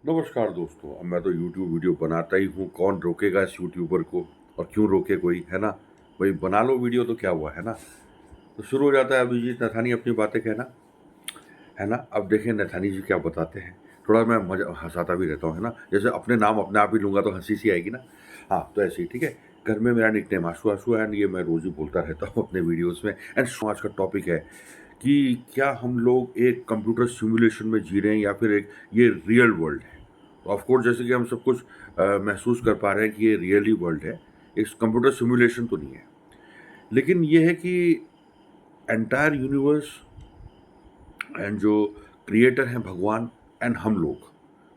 नमस्कार दोस्तों। अब मैं तो यूट्यूब वीडियो बनाता ही हूँ, कौन रोकेगा इस यूट्यूबर को और क्यों रोके कोई, है ना? भाई बना लो वीडियो तो क्या हुआ, है ना? तो शुरू हो जाता है अभिजीत नथानी अपनी बातें कहना, है ना? अब देखें नथानी जी क्या बताते हैं। थोड़ा मैं मजा हँसाता भी रहता हूँ, है ना? जैसे अपने नाम अपने आप ही लूँगा तो हँसी सी आएगी ना। हाँ, तो ऐसे ही ठीक है। घर में मेरा निकनेम आशु आशु है एंड ये मैं रोज़ ही बोलता रहता हूँ अपने वीडियोज़ में। एंड आज का टॉपिक है कि क्या हम लोग एक कंप्यूटर सिमुलेशन में जी रहे हैं या फिर एक ये रियल वर्ल्ड है? तो ऑफ कोर्स जैसे कि हम सब कुछ महसूस कर पा रहे हैं कि ये रियली वर्ल्ड है, इस कंप्यूटर सिमुलेशन तो नहीं है। लेकिन ये है कि एंटायर यूनिवर्स एंड जो क्रिएटर हैं भगवान एंड हम लोग,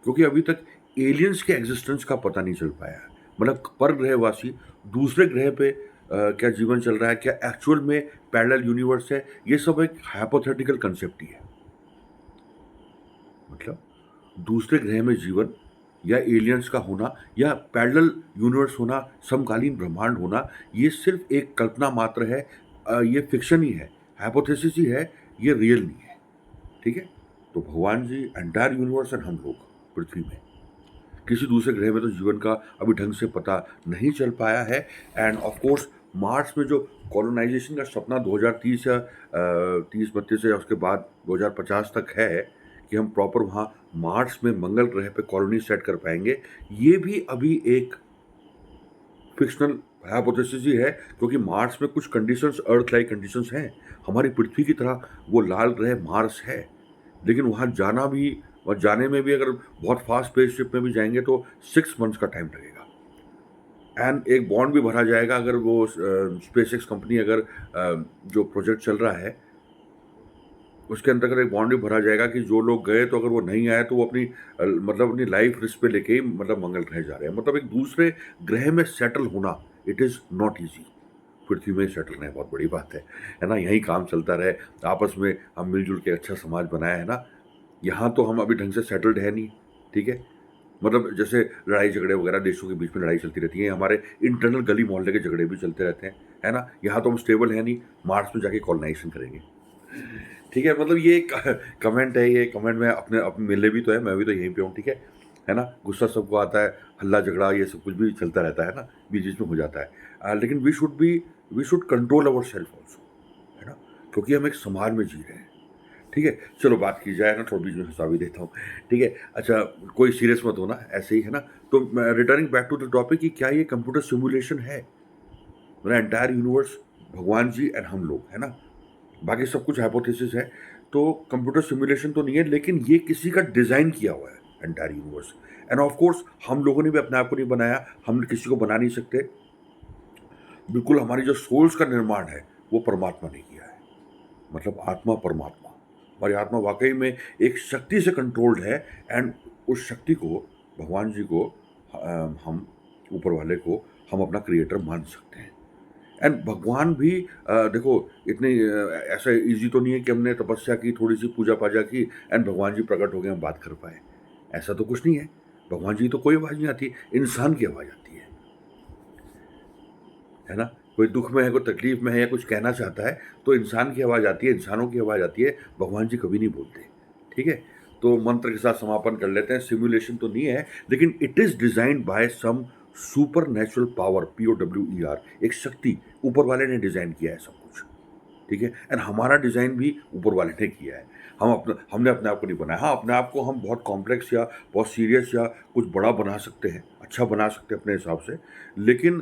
क्योंकि अभी तक एलियंस के एग्जिस्टेंस का पता नहीं चल पाया है। मतलब पर ग्रहवासी दूसरे ग्रह पे क्या जीवन चल रहा है, क्या एक्चुअल में पैरेलल यूनिवर्स है, ये सब एक हाइपोथेटिकल कंसेप्ट ही है। मतलब दूसरे ग्रह में जीवन या एलियंस का होना या पैरेलल यूनिवर्स होना, समकालीन ब्रह्मांड होना, ये सिर्फ एक कल्पना मात्र है। ये फिक्शन ही है, हाइपोथेसिस ही है, ये रियल नहीं है। ठीक है? तो भगवान जी, एंटायर यूनिवर्स एंड हम लोग पृथ्वी में, किसी दूसरे ग्रह में तो जीवन का अभी ढंग से पता नहीं चल पाया है। एंड ऑफ कोर्स मार्स में जो कॉलोनाइजेशन का सपना 2030 या 30-32 या उसके बाद 2050 तक है कि हम प्रॉपर वहाँ मार्स में मंगल ग्रह पे कॉलोनी सेट कर पाएंगे, ये भी अभी एक फिक्शनल हाइपोथेसिस ही है, क्योंकि मार्स में कुछ कंडीशंस अर्थ लाइक कंडीशंस हैं। हमारी पृथ्वी की तरह वो लाल ग्रह मार्स है, लेकिन वहाँ जाना भी और जाने में भी अगर बहुत फास्ट स्पेसशिप में भी जाएंगे तो 6 मंथ्स का टाइम लगेगा। एंड एक बॉन्ड भी भरा जाएगा अगर वो स्पेसएक्स कंपनी अगर जो प्रोजेक्ट चल रहा है उसके अंतर्गत एक बॉन्ड भी भरा जाएगा कि जो लोग गए तो अगर वो नहीं आए तो वो अपनी मतलब अपनी लाइफ रिस्क पे लेके ही मतलब मंगल ग्रह जा रहे हैं। मतलब एक दूसरे ग्रह में सेटल होना, इट इज़ नॉट ईजी। पृथ्वी में सेटल रहना बहुत बड़ी बात है ना? यहीं काम चलता रहे, आपस में हम मिलजुल के अच्छा समाज बनाया है ना। यहाँ तो हम अभी ढंग से सेटल्ड है नहीं। ठीक है? मतलब जैसे लड़ाई झगड़े वगैरह देशों के बीच में लड़ाई चलती रहती है, हमारे इंटरनल गली मोहल्ले के झगड़े भी चलते रहते हैं, है ना? यहाँ तो हम स्टेबल है नहीं, मार्स में जाके कॉलोनाइजेशन करेंगे। ठीक है? मतलब ये एक कमेंट है, ये कमेंट में अपने मिले भी तो है, मैं भी तो यहीं पे हूँ, ठीक है ना? गुस्सा सबको आता है, हल्ला झगड़ा ये सब कुछ भी चलता रहता है ना, बीच-बीच में हो जाता है। लेकिन we should control ourself also, है ना? क्योंकि हम एक समाज में जी रहे हैं। ठीक है? चलो बात की जाए ना, थोड़ा बीच में हँसा भी देता हूँ, ठीक है? अच्छा, कोई सीरियस मत होना, ऐसे ही है ना? तो मैं returning back to the topic कि क्या ये कंप्यूटर सिमुलेशन है? मतलब एंटायर यूनिवर्स, भगवान जी एंड हम लोग, है ना? बाकी सब कुछ हाइपोथेसिस है। तो कंप्यूटर सिमुलेशन तो नहीं है, लेकिन ये किसी का डिज़ाइन किया हुआ है entire universe. End of course हम लोगों ने भी अपने आप को नहीं बनाया, हम किसी को बना नहीं सकते। बिल्कुल हमारी जो सोल्स का निर्माण है, वो परमात्मा ने किया है। मतलब आत्मा परमात्मा। हमारी आत्मा वाक़ई में एक शक्ति से कंट्रोल्ड है। एंड उस शक्ति को, भगवान जी को हम ऊपर वाले को हम अपना क्रिएटर मान सकते हैं। एंड भगवान भी देखो इतने ऐसा ईज़ी तो नहीं है कि हमने तपस्या की, थोड़ी-सी पूजा-पाजा की एंड भगवान जी प्रकट हो गए, हम बात कर पाए। ऐसा तो कुछ नहीं है। भगवान जी की तो कोई आवाज़ नहीं आती, इंसान की आवाज़ आती है ना? कोई दुःख में है, कोई तकलीफ़ में है या कुछ कहना चाहता है, तो इंसान की आवाज़ आती है, इंसानों की आवाज़ आती है, भगवान जी कभी नहीं बोलते। ठीक है? तो मंत्र के साथ समापन कर लेते हैं। सिमुलेशन तो नहीं है, लेकिन it is designed by some supernatural power, POWER, एक शक्ति, ऊपर वाले ने डिज़ाइन किया है सब कुछ। ठीक है? एंड हमारा डिज़ाइन भी ऊपर वाले ने किया है। हमने अपने आप को नहीं बनाया। हाँ, अपने आप को हम बहुत कॉम्प्लेक्स या बहुत सीरियस या कुछ बड़ा बना सकते हैं, अच्छा बना सकते हैं अपने हिसाब से। लेकिन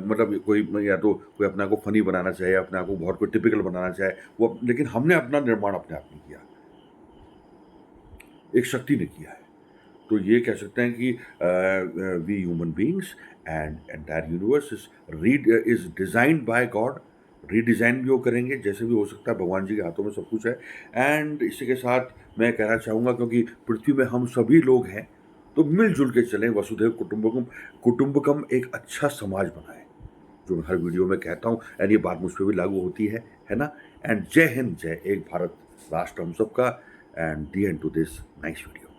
मतलब कोई या तो कोई अपने आप को फ़नी बनाना चाहे, अपने आप को बहुत कोई टिपिकल बनाना चाहे, वो लेकिन हमने अपना निर्माण अपने आप नहीं किया, एक शक्ति ने किया है। तो ये कह सकते हैं कि we human beings and entire universe is designed by God. Redesign भी वो करेंगे, जैसे भी हो सकता है, भगवान जी के हाथों में सब कुछ है। एंड इसी के साथ मैं कहना चाहूँगा, क्योंकि पृथ्वी में हम सभी लोग हैं, तो मिलजुल के चलें, वसुधैव कुटुंबकम कुटुंबकम एक अच्छा समाज बनाएं, जो मैं हर वीडियो में कहता हूँ। एंड ये बात मुझ पर भी लागू होती है ना? एंड जय हिंद, जय एक भारत राष्ट्र हम सबका। And the end to this nice video.